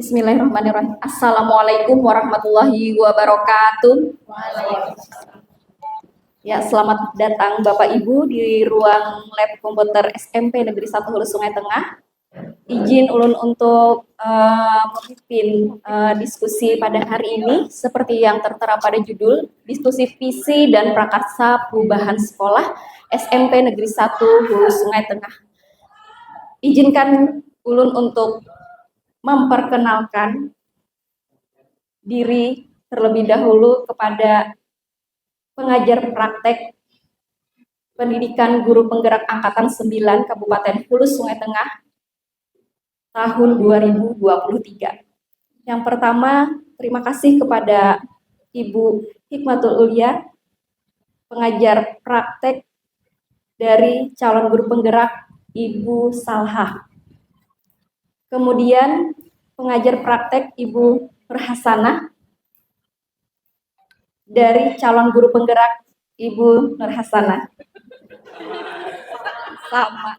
Bismillahirrahmanirrahim. Assalamualaikum warahmatullahi wabarakatuh. Ya, selamat datang Bapak Ibu di ruang lab komputer SMP Negeri 1 Hulu Sungai Tengah. Izin ulun untuk memimpin diskusi pada hari ini seperti yang tertera pada judul diskusi visi dan prakarsa perubahan sekolah SMP Negeri 1 Hulu Sungai Tengah. Izinkan ulun untuk memperkenalkan diri terlebih dahulu kepada pengajar praktek pendidikan guru penggerak angkatan 9 Kabupaten Hulu Sungai Tengah tahun 2023. Yang pertama, terima kasih kepada Ibu Hikmatul Ulia, pengajar praktek dari calon guru penggerak Ibu Salha. Kemudian pengajar praktek Ibu Nurhasanah dari calon guru penggerak Ibu Nurhasanah. Sama.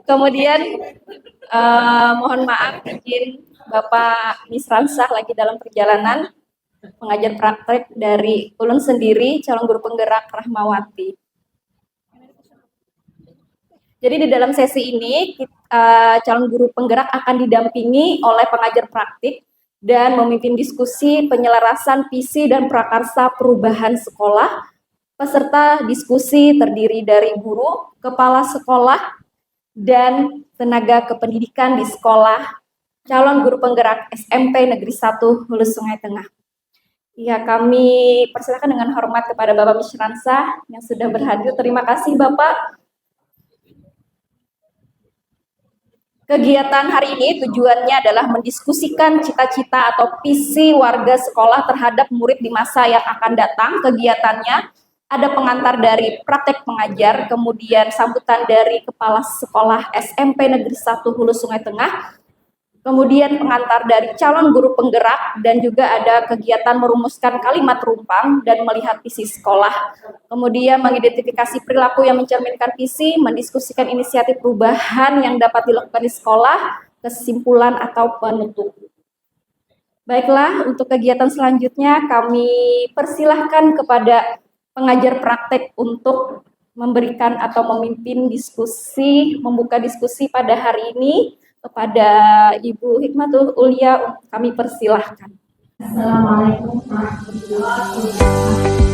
Kemudian mohon maaf izin Bapak Misransah lagi dalam perjalanan, pengajar praktek dari ulun sendiri calon guru penggerak Rahmawati. Jadi di dalam sesi ini calon guru penggerak akan didampingi oleh pengajar praktik dan memimpin diskusi penyelarasan visi dan prakarsa perubahan sekolah. Peserta diskusi terdiri dari guru, kepala sekolah, dan tenaga kependidikan di sekolah calon guru penggerak SMP Negeri 1 Hulu Sungai Tengah. Ya, kami persilakan dengan hormat kepada Bapak Misransah yang sudah berhadir. Terima kasih Bapak. Kegiatan hari ini tujuannya adalah mendiskusikan cita-cita atau visi warga sekolah terhadap murid di masa yang akan datang. Kegiatannya ada pengantar dari praktek pengajar, kemudian sambutan dari Kepala Sekolah SMP Negeri 1 Hulu Sungai Tengah, kemudian pengantar dari calon guru penggerak, dan juga ada kegiatan merumuskan kalimat rumpang dan melihat visi sekolah. Kemudian mengidentifikasi perilaku yang mencerminkan visi, mendiskusikan inisiatif perubahan yang dapat dilakukan di sekolah, kesimpulan atau penutup. Baiklah, untuk kegiatan selanjutnya kami persilahkan kepada pengajar praktek untuk memberikan atau memimpin diskusi, membuka diskusi pada hari ini. Kepada Ibu Hikmatul Ulia kami persilahkan. Assalamualaikum warahmatullahi wabarakatuh.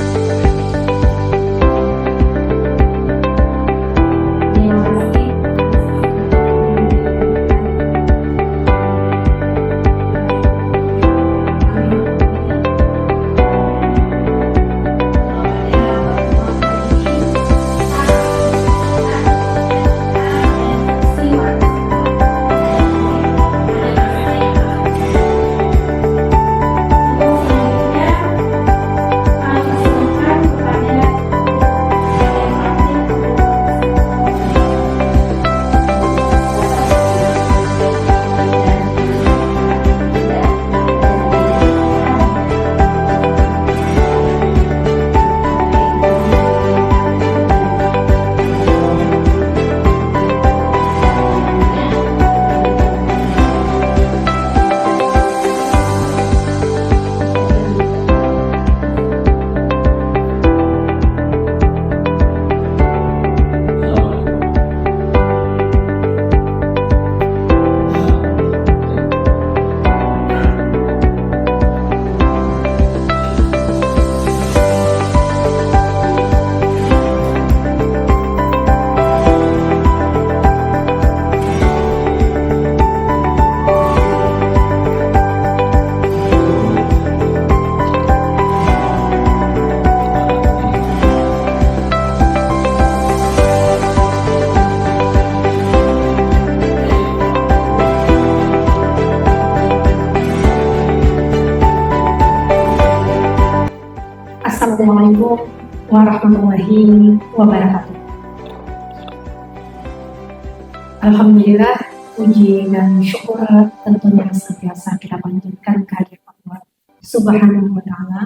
Assalamualaikum warahmatullahi wabarakatuh. Alhamdulillah, puji dan syukur tentunya senantiasa kita panjatkan kehadirat Allah Subhanahu wa Ta'ala.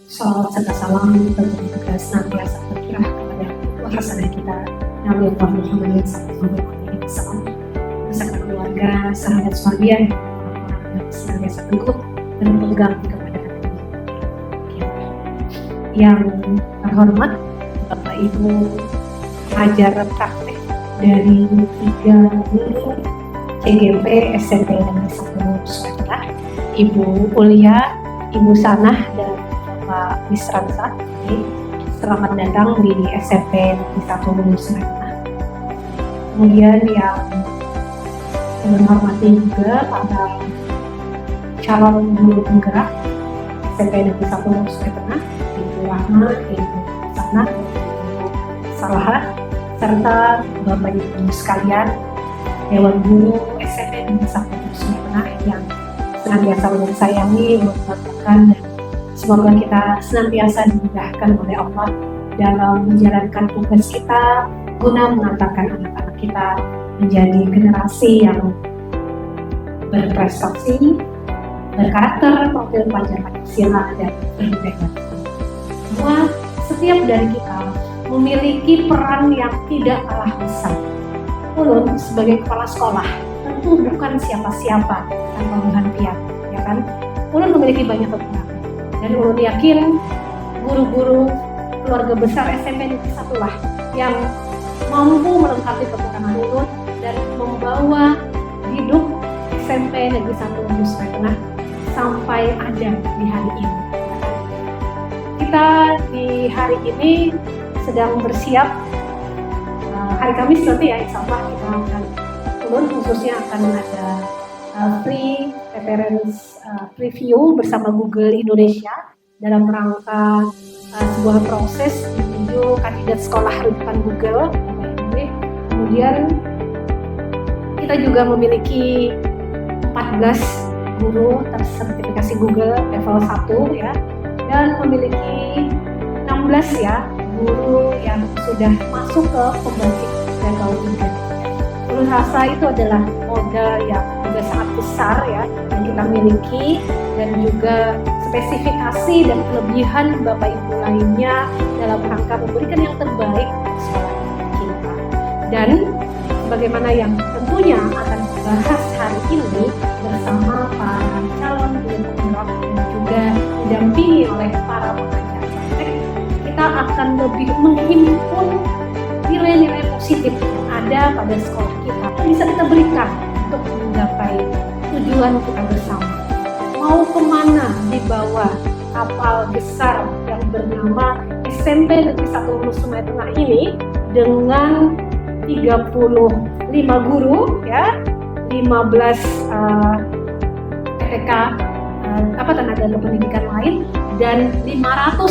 Salawat serta salam tentunya juga senantiasa tercurah kepada hasanah kita Nabi Muhammad SAW beserta keluarga, sahabat sekalian, orang-orang yang senantiasa teguh dan berpegang kepada agama. Yang terhormat Bapak Ibu pengajar praktek dari 3 guru CGP SMP Negeri 1 Sumatera, Ibu Ulia, Ibu Sanah, dan Bapak Wisransa. Selamat datang di SMP Negeri 1 Sumatera. Kemudian yang saya hormati juga para calon guru penggerak SMP Negeri 1 Sumatera, Ibu Rahma, Ibu Sanah, Ibu Salaha, serta Bapak Ibu sekalian Dewan Guru SMP Negeri 1 Sumatera yang senantiasa menyayangi, memperhatikan, dan semoga kita senantiasa dimudahkan oleh Allah dalam menjalankan tugas kita guna mengantarkan anak-anak kita menjadi generasi yang berprestasi, berkarakter, profil pelajar Pancasila, dan bernegara. Semua setiap dari kita memiliki peran yang tidak kalah besar. Ulun sebagai kepala sekolah tentu bukan siapa-siapa tanpa penghentian, ya kan? Ulun memiliki banyak kekurangan, dan ulun yakin guru-guru keluarga besar SMP Negeri 1 lah yang mampu melengkapi kekurangan ulun dan membawa hidup SMP Negeri 1 Sumatera sampai ada di hari ini. Kita di hari ini sedang bersiap hari Kamis nanti ya, insya Allah kita akan ulun khususnya akan ada free reference preview bersama Google Indonesia dalam rangka sebuah proses menuju kandidat sekolah rujukan Google. Kemudian kita juga memiliki 14 guru tersertifikasi Google level 1 ya, dan memiliki 16 ya guru yang sudah masuk ke pembangkit level 3. Ulun rasa itu adalah modal yang juga sangat besar ya yang kita miliki, dan juga spesifikasi dan kelebihan Bapak Ibu lainnya dalam rangka memberikan yang terbaik untuk sekolah kita. Dan sebagaimana yang tentunya akan dibahas hari ini bersama para calon guru penggerak dan juga didampingi oleh para pengajar praktek, kita akan lebih menghimpun nilai-nilai positif yang ada pada sekolah kita yang bisa kita berikan untuk menggapai tujuan kita bersama. Mau kemana dibawa kapal besar yang bernama SMP Negeri 1 Sumatera ini dengan 35 guru ya, 15 PTK tenaga kependidikan lain, dan 601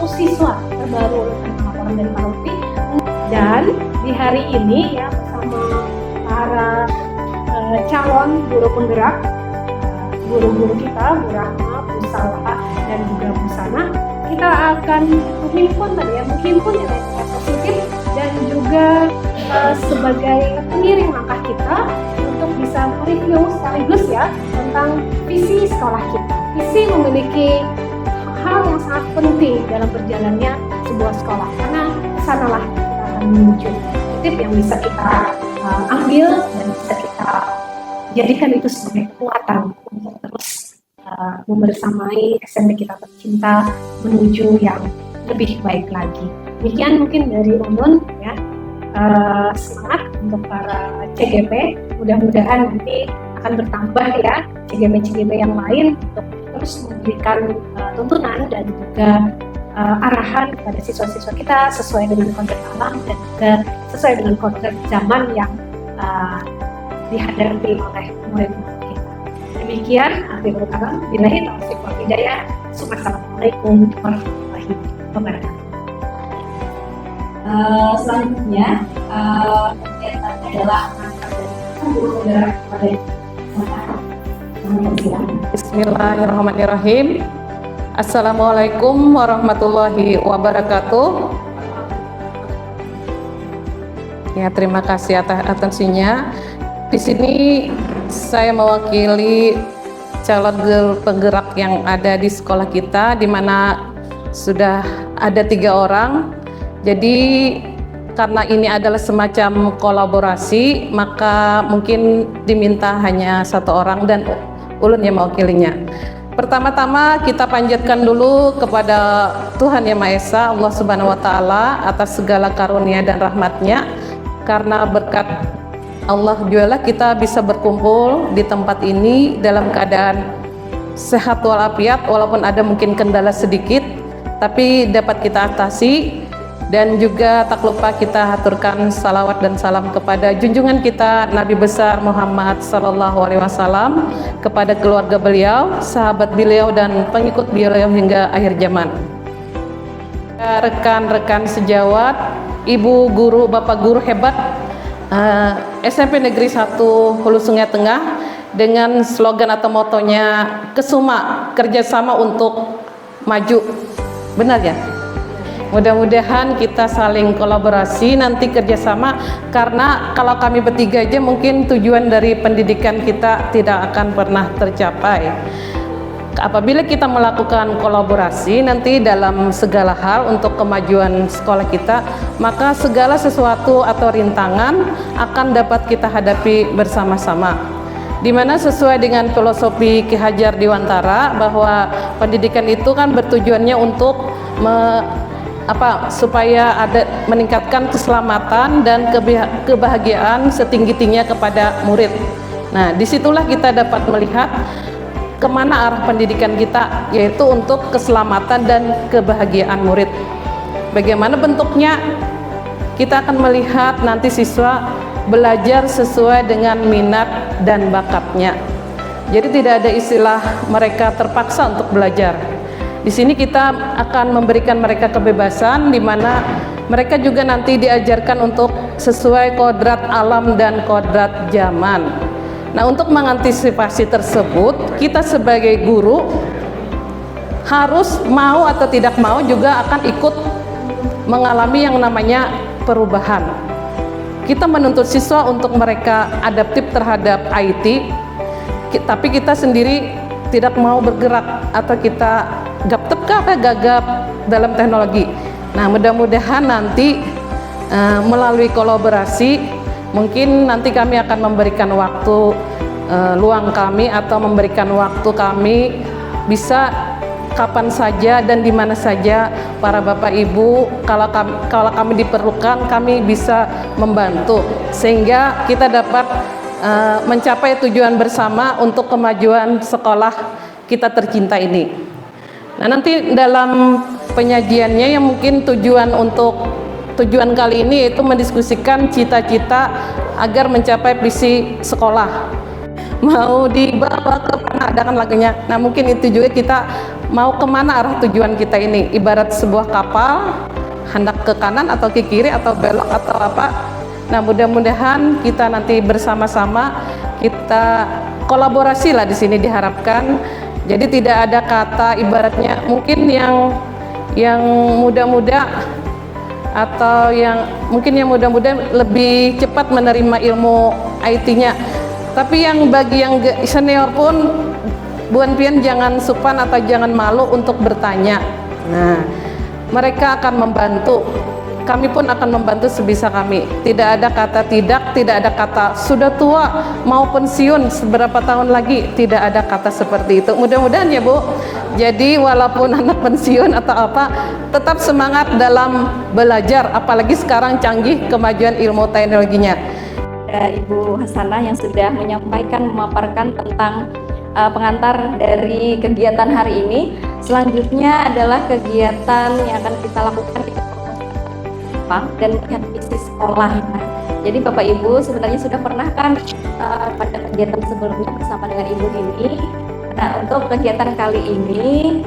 siswa terbaru laporan dari Pak Lutfi. Dan di hari ini ya bersama para calon guru penggerak, guru-guru kita, Bu Rahma, Bu Salaha, dan juga Bu Sana, kita akan menghimpun nilai positif dan juga sebagai pengiring langkah kita untuk bisa mereview sekaligus ya tentang visi sekolah kita. Visi memiliki hal yang sangat penting dalam berjalannya sebuah sekolah, karena kesanalah kita akan menuju titik yang bisa kita ambil dan bisa kita jadikan itu sebagai kekuatan untuk terus membersamai SMP kita tercinta menuju yang lebih baik lagi. Demikian mungkin dari ulun ya. Semangat untuk para CGP, mudah-mudahan nanti akan bertambah ya CGP yang lain untuk terus memberikan tuntunan dan juga arahan kepada siswa-siswa kita sesuai dengan konteks alam dan juga sesuai dengan konteks zaman yang dihadapi oleh murid-murid kita. Demikian, akhirul kalam, billahi taufiq wal hidayah. Assalamualaikum warahmatullahi wabarakatuh. Selanjutnya kegiatannya adalah guru penggerak pada Bismillahirrahmanirrahim. Assalamualaikum warahmatullahi wabarakatuh. Ya, terima kasih atas atensinya. Di sini saya mewakili calon guru penggerak yang ada di sekolah kita, di mana sudah ada 3 orang. Jadi karena ini adalah semacam kolaborasi, maka mungkin diminta hanya satu orang dan ulun yang mewakilinya. Pertama-tama kita panjatkan dulu kepada Tuhan Yang Maha Esa, Allah Subhanahu wa Ta'ala, atas segala karunia dan rahmatnya. Karena berkat Allah jualah kita bisa berkumpul di tempat ini dalam keadaan sehat walafiat, walaupun ada mungkin kendala sedikit, tapi dapat kita atasi. Dan juga tak lupa kita haturkan salawat dan salam kepada junjungan kita Nabi besar Muhammad Sallallahu Alaihi Wasallam, kepada keluarga beliau, sahabat beliau dan pengikut beliau hingga akhir zaman. Rekan-rekan sejawat, ibu guru, bapak guru hebat SMP Negeri 1 Hulu Sungai Tengah, dengan slogan atau motonya Kesuma, kerjasama untuk maju. Benar ya? Mudah-mudahan kita saling kolaborasi, nanti kerjasama, karena kalau kami bertiga aja mungkin tujuan dari pendidikan kita tidak akan pernah tercapai. Apabila kita melakukan kolaborasi nanti dalam segala hal untuk kemajuan sekolah kita, maka segala sesuatu atau rintangan akan dapat kita hadapi bersama-sama. Dimana sesuai dengan filosofi Ki Hajar Dewantara bahwa pendidikan itu kan bertujuannya untuk supaya ada meningkatkan keselamatan dan kebahagiaan setinggi-tingginya kepada murid. Nah, disitulah kita dapat melihat kemana arah pendidikan kita, yaitu untuk keselamatan dan kebahagiaan murid. Bagaimana bentuknya? Kita akan melihat nanti siswa belajar sesuai dengan minat dan bakatnya. Jadi tidak ada istilah mereka terpaksa untuk belajar. Di sini kita akan memberikan mereka kebebasan, di mana mereka juga nanti diajarkan untuk sesuai kodrat alam dan kodrat zaman. Nah, untuk mengantisipasi tersebut, kita sebagai guru harus mau atau tidak mau juga akan ikut mengalami yang namanya perubahan. Kita menuntut siswa untuk mereka adaptif terhadap IT, tapi kita sendiri tidak mau bergerak atau kita gagap dalam teknologi. Nah, mudah-mudahan nanti melalui kolaborasi, mungkin nanti kami akan memberikan waktu luang kami atau memberikan waktu kami bisa kapan saja dan di mana saja para bapak ibu, kalau kami diperlukan kami bisa membantu sehingga kita dapat mencapai tujuan bersama untuk kemajuan sekolah kita tercinta ini. Nah, nanti dalam penyajiannya yang mungkin tujuan kali ini yaitu mendiskusikan cita-cita agar mencapai visi sekolah. Mau dibawa ke mana, ada kan lagunya. Nah, mungkin itu juga kita mau kemana arah tujuan kita ini. Ibarat sebuah kapal, hendak ke kanan atau ke kiri atau belok atau apa. Nah, mudah-mudahan kita nanti bersama-sama kita kolaborasi lah di sini diharapkan. Jadi tidak ada kata ibaratnya mungkin yang muda-muda atau yang mungkin yang muda-muda lebih cepat menerima ilmu IT-nya. Tapi yang bagi yang senior pun Buan Pian jangan supan atau jangan malu untuk bertanya. Nah, mereka akan membantu. Kami pun akan membantu sebisa kami. Tidak ada kata tidak ada kata sudah tua mau pensiun seberapa tahun lagi, tidak ada kata seperti itu. Mudah-mudahan ya Bu. Jadi walaupun anak pensiun atau apa, tetap semangat dalam belajar, apalagi sekarang canggih kemajuan ilmu teknologinya. Ibu Hasanah yang sudah menyampaikan, memaparkan tentang pengantar dari kegiatan hari ini. Selanjutnya adalah kegiatan yang akan kita lakukan dan melihat visi sekolah. Jadi Bapak Ibu sebenarnya sudah pernah kan pada kegiatan sebelumnya bersama dengan Ibu ini. Nah, untuk kegiatan kali ini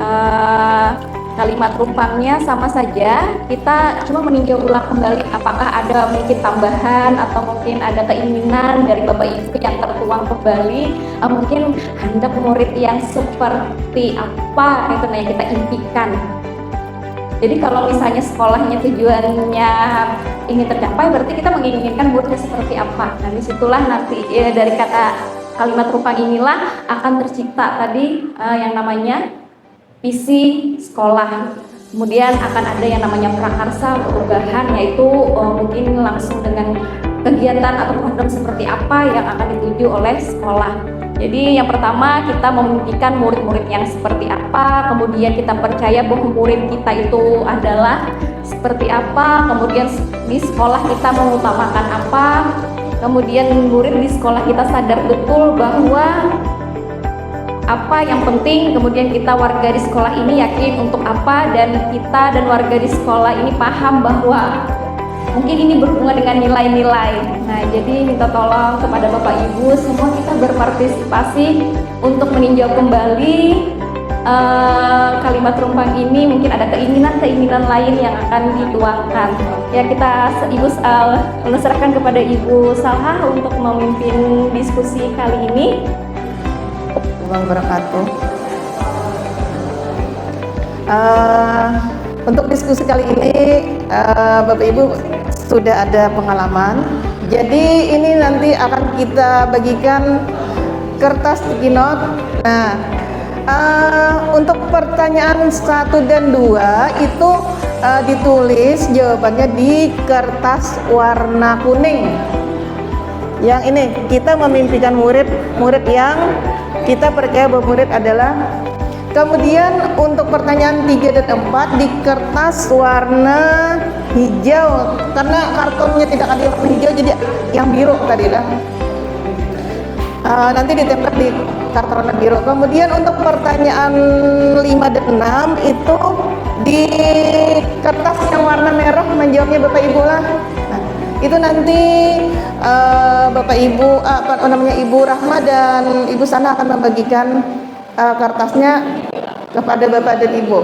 kalimat rupangnya sama saja. Kita cuma meninjau ulang kembali apakah ada mungkin tambahan atau mungkin ada keinginan dari Bapak Ibu yang tertuang kembali. Mungkin hendak murid yang seperti apa itu yang kita impikan. Jadi kalau misalnya sekolahnya tujuannya ingin tercapai, berarti kita menginginkan muridnya seperti apa. Nah, disitulah nanti dari kata kalimat rupang inilah akan tercipta tadi yang namanya visi sekolah. Kemudian akan ada yang namanya prakarsa perubahan, yaitu mungkin langsung dengan kegiatan atau program seperti apa yang akan dituju oleh sekolah. Jadi yang pertama kita memimpikan murid-murid yang seperti apa, kemudian kita percaya bahwa murid kita itu adalah seperti apa, kemudian di sekolah kita mengutamakan apa, kemudian murid di sekolah kita sadar betul bahwa apa yang penting, kemudian kita warga di sekolah ini yakin untuk apa, dan kita dan warga di sekolah ini paham bahwa mungkin ini berhubungan dengan nilai-nilai. Nah, jadi minta tolong kepada Bapak Ibu semua kita berpartisipasi untuk meninjau kembali kalimat rumpang ini. Mungkin ada keinginan-keinginan lain yang akan dituangkan. Ya, kita Ibu serahkan kepada Ibu Salha untuk memimpin diskusi kali ini. Wabarakatuh. Untuk diskusi kali ini Bapak Ibu sudah ada pengalaman. Jadi ini nanti akan kita bagikan kertas sticky note. Nah, untuk pertanyaan 1 dan 2 itu ditulis jawabannya di kertas warna kuning. Yang ini kita memimpikan murid yang kita percaya bahwa murid adalah. Kemudian untuk pertanyaan 3 dan 4 di kertas warna hijau, karena kartonnya tidak ada yang hijau jadi yang biru tadi lah. Nanti ditempel di karton warna biru. Kemudian untuk pertanyaan 5 dan 6 itu di kertas yang warna merah, menjawabnya Bapak Ibu lah. Nah, itu nanti Bapak Ibu Ibu Rahma dan Ibu Sana akan membagikan kertasnya kepada Bapak dan Ibu.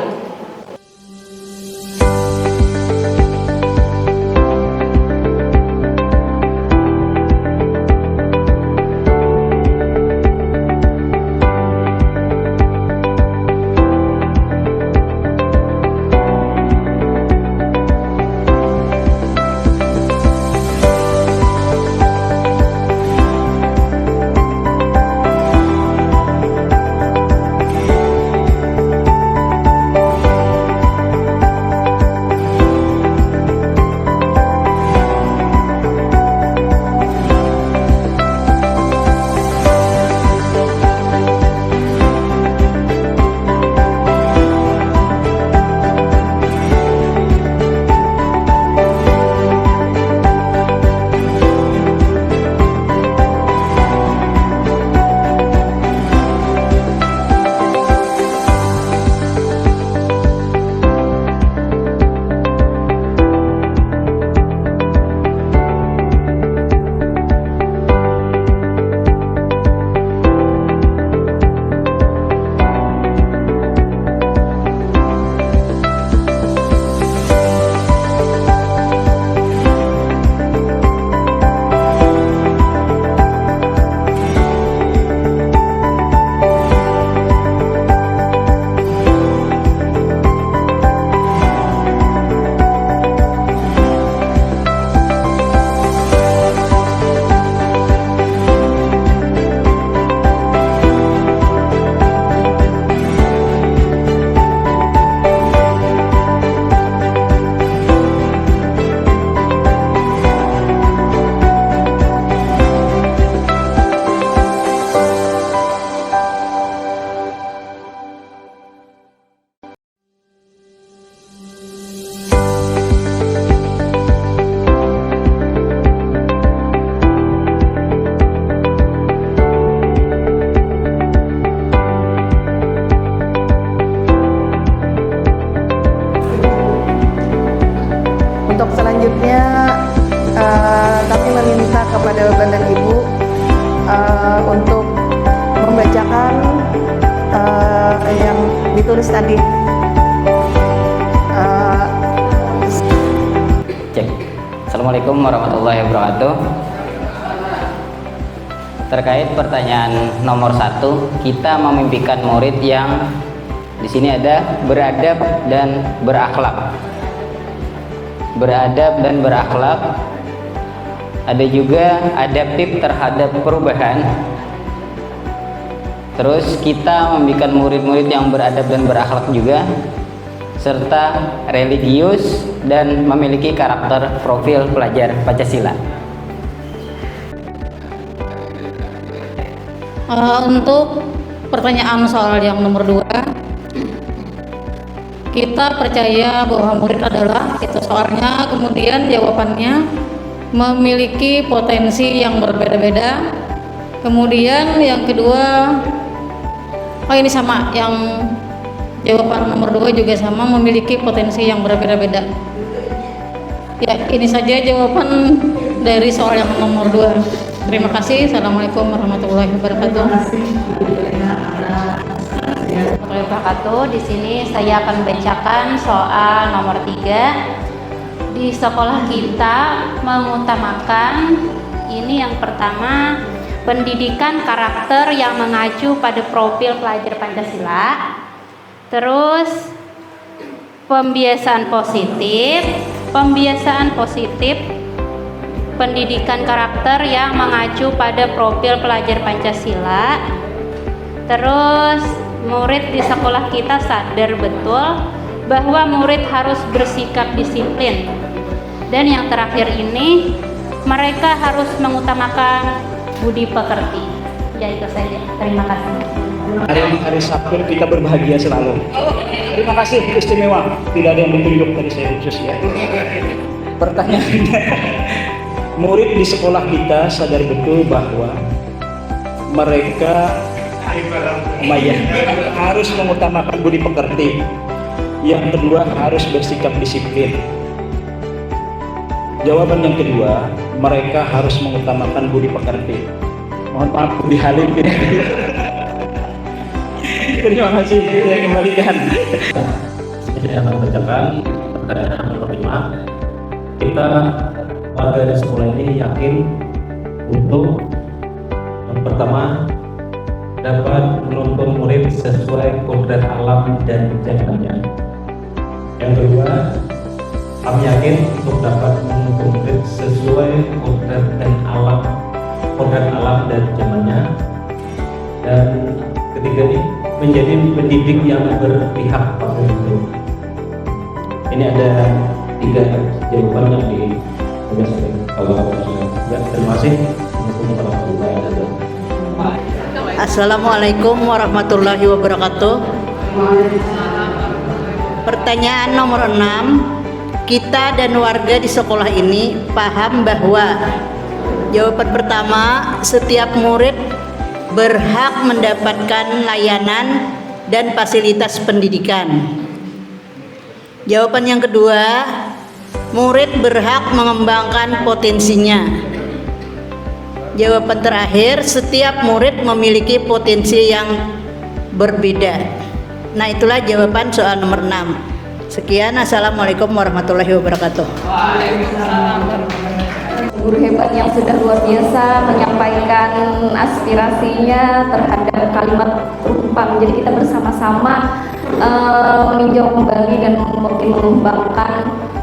Kami meminta kepada Bapak dan Ibu untuk membacakan yang ditulis tadi. Cek. Assalamualaikum warahmatullahi wabarakatuh. Terkait pertanyaan nomor 1, kita memimpikan murid yang di sini ada beradab dan berakhlak. Beradab dan berakhlak. Ada juga adaptif terhadap perubahan. Terus kita membikin murid-murid yang beradab dan berakhlak juga. serta religius dan memiliki karakter profil pelajar Pancasila. Untuk pertanyaan soal yang nomor 2, kita percaya bahwa murid adalah itu soalnya, kemudian jawabannya memiliki potensi yang berbeda-beda. Kemudian yang kedua, ini sama, yang jawaban nomor 2 juga sama, memiliki potensi yang berbeda-beda. Ya, ini saja jawaban dari soal yang nomor 2. Terima kasih. Assalamualaikum warahmatullahi wabarakatuh. Di sini saya akan bacakan soal nomor 3. Di sekolah kita mengutamakan ini yang pertama, pendidikan karakter yang mengacu pada profil pelajar Pancasila. Terus pembiasaan positif, pendidikan karakter yang mengacu pada profil pelajar Pancasila. Terus murid di sekolah kita sadar betul bahwa murid harus bersikap disiplin. Dan yang terakhir ini, mereka harus mengutamakan budi pekerti. Ya, itu saja. Terima kasih. Hari Sabtu kita berbahagia selalu. Terima kasih, istimewa. Tidak ada yang ditunjuk dari saya khusus ya. Pertanyaannya, murid di sekolah kita sadar betul bahwa mereka harus mengutamakan budi pekerti. Yang kedua, harus bersikap disiplin. Jawaban yang kedua, mereka harus mengutamakan budi pekerti. Mohon maaf, budi halim. Terima kasih, saya kembalikan. Saya akan bacakan pertanyaan nomor 5. Kita warga di sekolah ini yakin untuk yang pertama dapat menuntun murid sesuai kodrat alam dan zamannya. Yang kedua, kami yakin untuk dapat menuntun murid sesuai kodrat alam dan zamannya. Dan ketiga ini menjadi pendidik yang berpihak pada murid. Ini ada 3 jawaban yang terima kasih. Assalamualaikum warahmatullahi wabarakatuh. Pertanyaan nomor 6. Kita dan warga di sekolah ini paham bahwa jawaban pertama, setiap murid berhak mendapatkan layanan dan fasilitas pendidikan. Jawaban yang kedua, murid berhak mengembangkan potensinya. Jawaban terakhir, setiap murid memiliki potensi yang berbeda. Nah, itulah jawaban soal nomor 6. Sekian, assalamualaikum warahmatullahi wabarakatuh. Guru hebat yang sudah luar biasa menyampaikan aspirasinya terhadap kalimat tumpang. Jadi kita bersama-sama meninjau kembali dan mungkin mengembangkan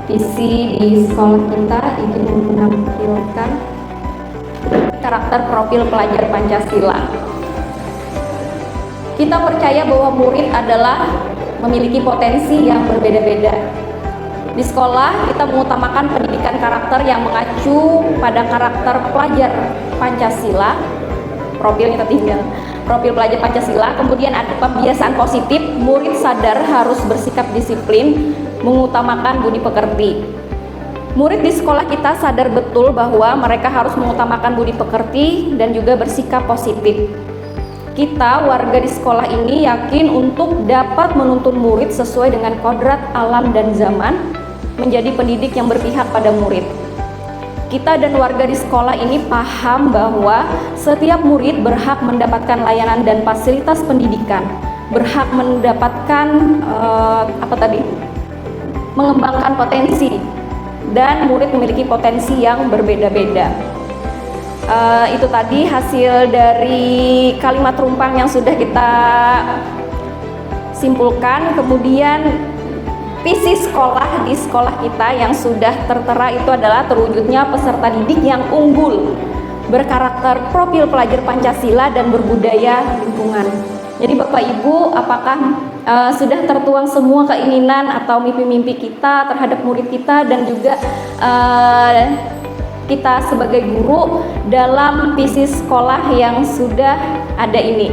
visi di sekolah kita. Izin menampilkan karakter profil pelajar Pancasila. Kita percaya bahwa murid adalah memiliki potensi yang berbeda-beda. Di sekolah kita mengutamakan pendidikan karakter yang mengacu pada karakter pelajar Pancasila. Profil kita tinggal profil pelajar Pancasila. Kemudian ada pembiasaan positif, murid sadar harus bersikap disiplin, mengutamakan budi pekerti. Murid di sekolah kita sadar betul bahwa mereka harus mengutamakan budi pekerti dan juga bersikap positif. Kita warga di sekolah ini yakin untuk dapat menuntun murid sesuai dengan kodrat alam dan zaman, menjadi pendidik yang berpihak pada murid. Kita dan warga di sekolah ini paham bahwa setiap murid berhak mendapatkan layanan dan fasilitas pendidikan, berhak mendapatkan mengembangkan potensi, dan murid memiliki potensi yang berbeda-beda. Itu tadi hasil dari kalimat rumpang yang sudah kita simpulkan. Kemudian visi sekolah di sekolah kita yang sudah tertera itu adalah terwujudnya peserta didik yang unggul, berkarakter profil pelajar Pancasila dan berbudaya lingkungan. Jadi Bapak Ibu, apakah sudah tertuang semua keinginan atau mimpi-mimpi kita terhadap murid kita dan juga kita sebagai guru dalam visi sekolah yang sudah ada ini.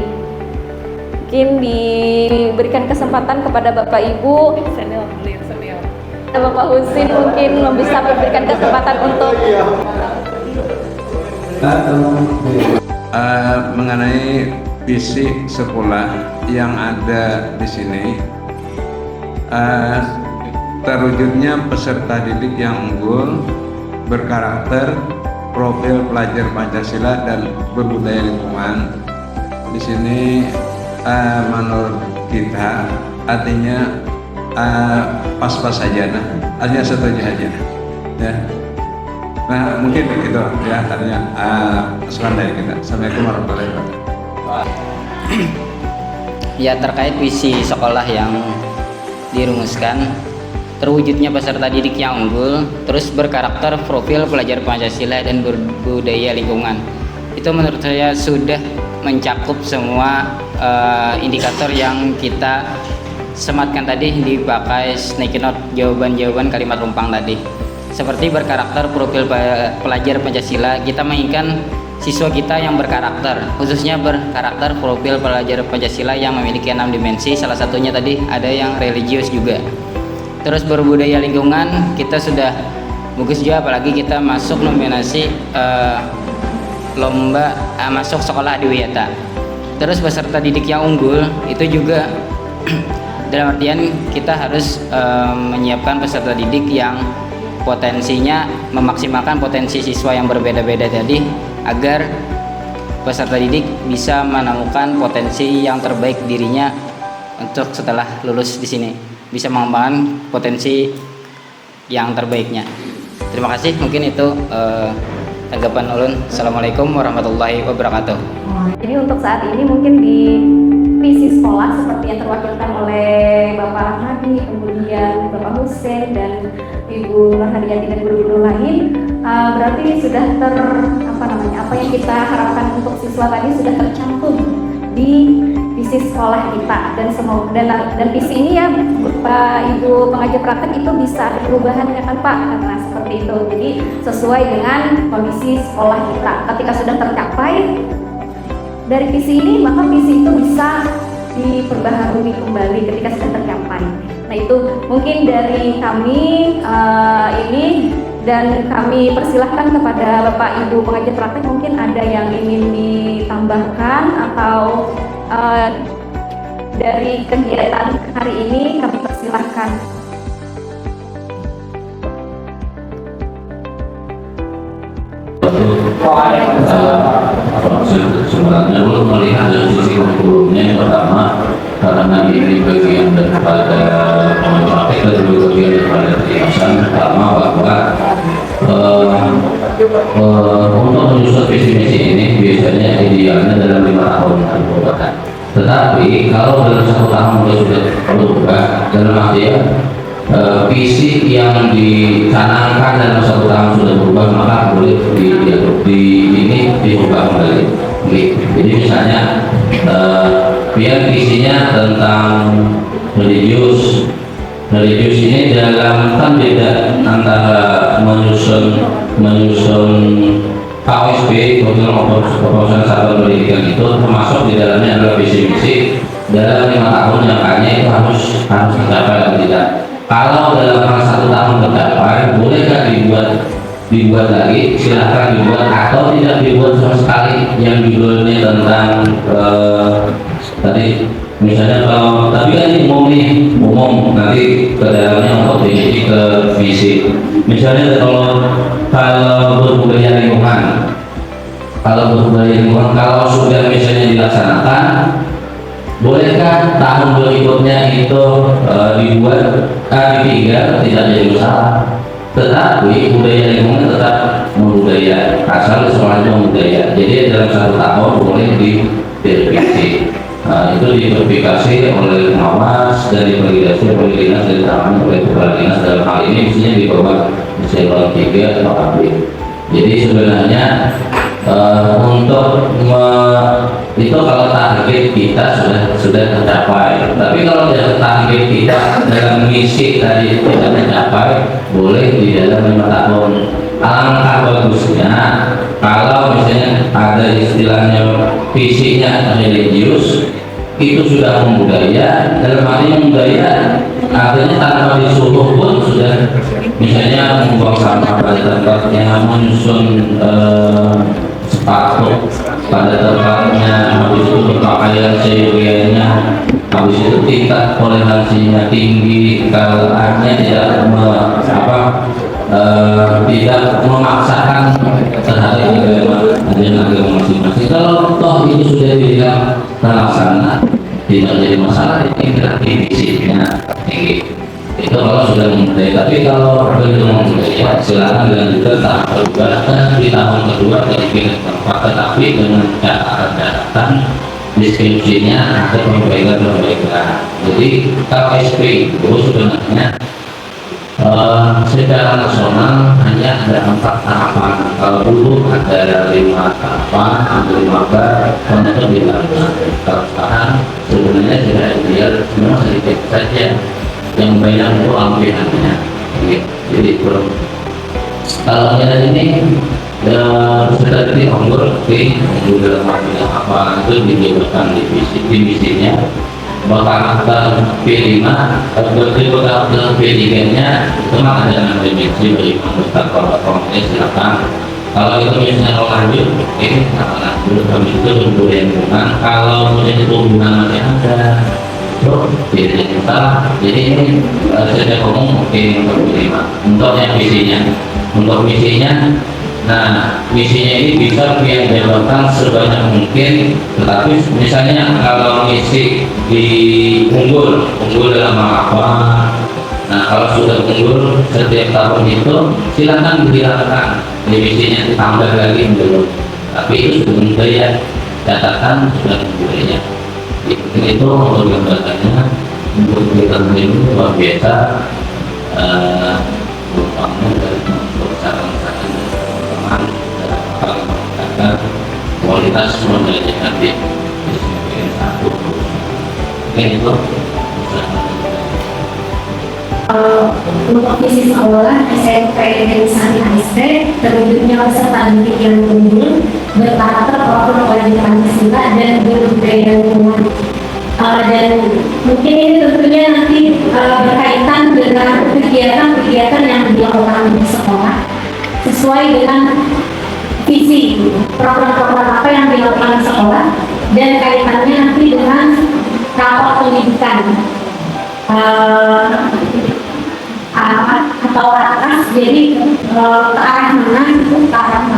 Mungkin diberikan kesempatan kepada Bapak Ibu, Bapak Husin mungkin bisa memberikan kesempatan untuk mengenai visi sekolah yang ada di sini. Terwujudnya peserta didik yang unggul, berkarakter, profil pelajar Pancasila dan berbudaya lingkungan. Di sini menurut kita artinya pas-pas saja, artinya setuju aja. Ya. Nah mungkin itu ya artinya masukan dari kita. Assalamualaikum warahmatullahi wabarakatuh. Ya, terkait visi sekolah yang dirumuskan, terwujudnya peserta didik yang unggul, terus berkarakter, profil pelajar Pancasila dan berbudaya lingkungan. Itu menurut saya sudah mencakup semua indikator yang kita sematkan tadi, dipakai snake note jawaban-jawaban kalimat rumpang tadi. Seperti berkarakter, profil pelajar Pancasila, kita menginginkan siswa kita yang berkarakter, khususnya berkarakter, profil pelajar Pancasila yang memiliki 6 dimensi, salah satunya tadi ada yang religius juga. Terus berbudaya lingkungan, kita sudah bagus juga, apalagi kita masuk nominasi lomba masuk sekolah adiwiyata. Terus peserta didik yang unggul itu juga dalam artian kita harus menyiapkan peserta didik yang potensinya memaksimalkan potensi siswa yang berbeda-beda tadi, agar peserta didik bisa menemukan potensi yang terbaik dirinya untuk setelah lulus di sini, bisa mengembangkan potensi yang terbaiknya. Terima kasih, mungkin itu tanggapan ulun. Assalamualaikum warahmatullahi wabarakatuh. Jadi untuk saat ini mungkin di visi sekolah seperti yang terwakilkan oleh Bapak Rahmadi, kemudian Bapak Husin dan Ibu Nurhadiati dan guru-guru lain, berarti sudah apa yang kita harapkan untuk siswa tadi sudah tercantum di visi sekolah kita, dan semoga dan visi ini ya Pak Ibu pengajar praktek itu bisa ada perubahan ya kan Pak, karena seperti itu. Jadi sesuai dengan kondisi sekolah kita, ketika sudah tercapai dari visi ini, maka visi itu bisa diperbaharui kembali ketika sudah tercapai. Nah itu mungkin dari kami ini, dan kami persilahkan kepada Bapak Ibu pengajar praktek mungkin ada yang ingin ditambahkan atau dari kegiatan hari ini kami persilahkan. Sebenarnya belum melihat dari sisi kurikulumnya. Yang pertama, karena ini bagian daripada praktek dan juga bagian daripada kebiasaan. Pertama bahwa untuk menyusun visi misi ini biasanya idealnya dalam 5 tahun perubahan. Tetapi kalau dalam 1 tahun sudah berubah, dalam artian visi yang dicanangkan dalam 1 tahun sudah berubah, maka boleh diubah kembali. Jadi misalnya biar visinya tentang religius ini dalam kan beda antara menyusun KOSP, Keputusan Satuan Pendidikan itu termasuk di dalamnya adalah visi misi dalam 5 tahun yang kayaknya itu harus tercapai atau tidak. Kalau dalam 1 tahun tercapai, bolehkah dibuat lagi? Silahkan dibuat, atau tidak dibuat sama sekali yang judulnya tentang tadi misalnya. Kalau tapi kan ini umum nanti ke dalamnya untuk diisi ke visi. Misalnya kalau berbudaya lingkungan, kalau sudah misalnya dilaksanakan, bolehkah tahun berikutnya itu dibuat ditinggal, tidak jadi masalah. Tetapi budaya lingkungan tetap membudaya, asal semuanya membudaya. Jadi dalam 1 tahun boleh direvisi. Itu diverifikasi oleh pengawas, dari validasi oleh dinas, dari tangan oleh kepala dinas. Dalam hal ini mestinya di bawah eselon 3 atau AB. Jadi sebenarnya untuk itu kalau target kita sudah tercapai. Tapi kalau target kita dalam misi tadi tidak tercapai, boleh di dalam 5 tahun. Alangkah bagusnya kalau misalnya ada istilahnya visinya religius, itu sudah membudaya. Dalam hal ini membudaya artinya tanpa disuruh pun sudah, misalnya membuang sampah pada tempatnya, menyusun sepatu pada tempatnya, habis itu berpakaian seyogianya, habis itu tingkat toleransinya tinggi, kalau tidak tidak memaksakan terhadap agama masing-masing. Kalau toh itu sudah dibilang terlaksana, tidak jadi masalah, tingkat divisinya tinggi. Itu kalau sudah memulai. Tapi kalau belum memulai, silakan dilanjutkan tahap kedua, dan di tahun kedua kita tempat, tetapi dengan catatan deskripsinya ada perbaikan. Jadi KSP itu sebenarnya secara nasional hanya ada 4 tahapan. Kalau dulu ada 5 tahapan, ada 5 bar untuk dilakukan. Kalau sekarang sebenarnya sudah ideal, memang sedikit saja yang banyak itu ampihannya. Jadi kalau ini sudah diunggul dalam apa itu dibutuhkan divisinya. Karakter P5 atau karakter P3-nya itu mah ada nama dimensi bagi anggota kelompok silakan. Kalau itu misalnya lanjut, lanjut kami itu budaya lingkungan. Kalau misalnya itu hubungan masih ada, jadi ini sejak umum mungkin untuk P5 untuk yang misinya. Nah, misinya ini bisa dijabarkan sebanyak mungkin, tetapi misalnya kalau misi unggul dalam apa, nah kalau sudah unggul setiap tahun itu silakan dihilangkan, misinya ditambah lagi dulu. Tapi itu sudah budaya, catatan sudah budaya. Itu untuk gambarannya, untuk kita ini luar biasa, kualitas modelnya nanti itu untuk visi sekolah SMP dan AST terwujudnya peserta didik yang unggul, berkarakter profil pelajar Pancasila dan berbudaya lingkungan. Dan mungkin ini tentunya nanti berkaitan dengan kegiatan-kegiatan yang dilakukan di sekolah sesuai dengan visi program-program apa yang dilakukan di sekolah dan kaitannya nanti dengan rapor pendidikan atau atas, jadi ke arah mana tentang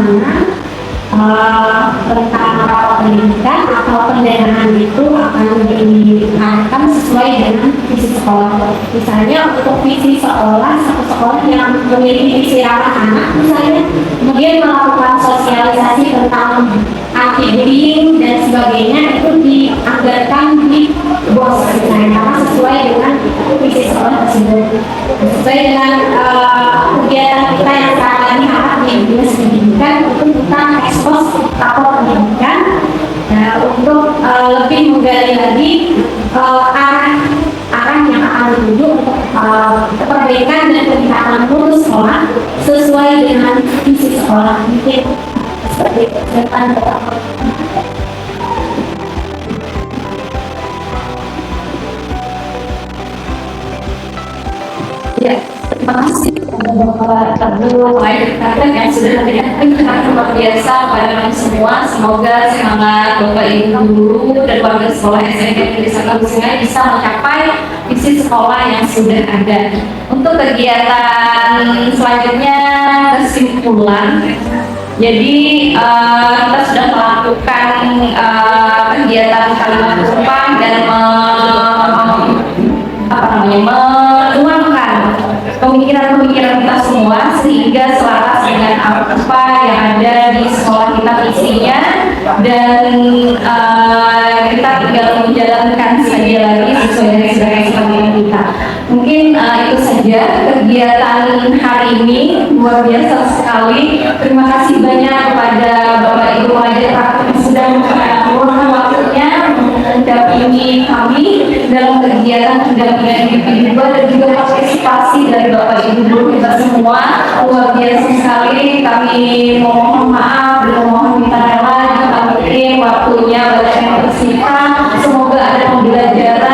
rapor pendidikan atau pendanaan itu akan diarahkan sesuai dengan visi sekolah. Misalnya untuk visi sekolah, satu sekolah yang memiliki visi ramah anak misalnya, kemudian melakukan sosialisasi tentang anti-bullying dan sebagainya, itu dianggarkan di BOS misalnya, karena sesuai dengan visi sekolah tersebut, sesuai dengan kegiatan kita yang saat ini akan di dinas pendidikan, itu kita ekspos rapor pendidikan untuk lebih menggali lagi arah yang akan dituju untuk perbaikan dan peningkatan mutu sekolah sesuai dengan visi sekolah. Mungkin seperti itu. Ya, terima kasih kepada Bapak Ibu yang sudah hadir luar biasa pada kami semua. Semoga semangat Bapak Ibu guru dan warga sekolah SMP Negeri 1 Sungai bisa mencapai visi sekolah yang sudah ada. Untuk kegiatan selanjutnya, kesimpulan. Jadi kita sudah melakukan kegiatan kalimat perubahan dan menuangkan pemikiran-pemikiran kita semua sehingga selaras dengan apa yang ada di sekolah kita visinya, dan kita tinggal menjalankan saja lagi sesuai dengan kesepakatan kita. Mungkin itu saja kegiatan hari ini, luar biasa sekali. Terima kasih banyak kepada Bapak Ibu Pelajar yang sudah meluangkan waktu menemani kami dalam kegiatan pendampingan individu dan juga partisipasi dari Bapak Ibu guru kita semua. Luar biasa sekali. Kami mohon maaf dan mohon minta rela jika mungkin waktunya banyak yang tersita. Semoga ada pembelajaran